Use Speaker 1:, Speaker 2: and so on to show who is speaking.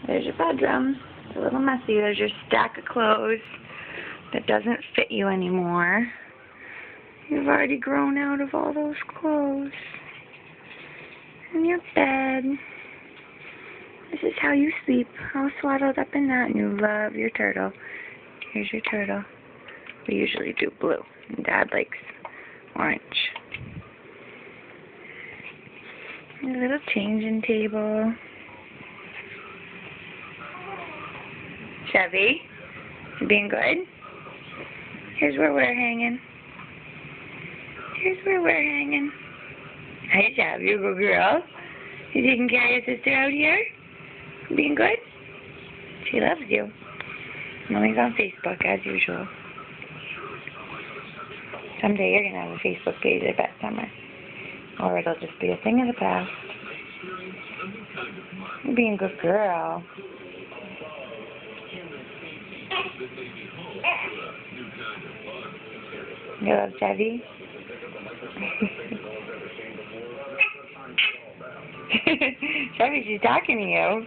Speaker 1: There's your bedroom. It's a little messy. There's your stack of clothes that doesn't fit you anymore. You've already grown out of all those clothes. And your bed. This is how you sleep, all swaddled up in that, and you love your turtle. Here's your turtle. We usually do blue, and Dad likes orange. Your little changing table. Chevy, you being good? Here's where we're hanging. Here's where we're hanging. Hi, Chevy, you good girl. You taking care of your sister out here? Being good? She loves you. Mommy's on Facebook as usual. Someday you're gonna have a Facebook page, I bet, Summer. Or it'll just be a thing of the past. You're being a good girl. You love Chevy? Chevy, she's talking to you.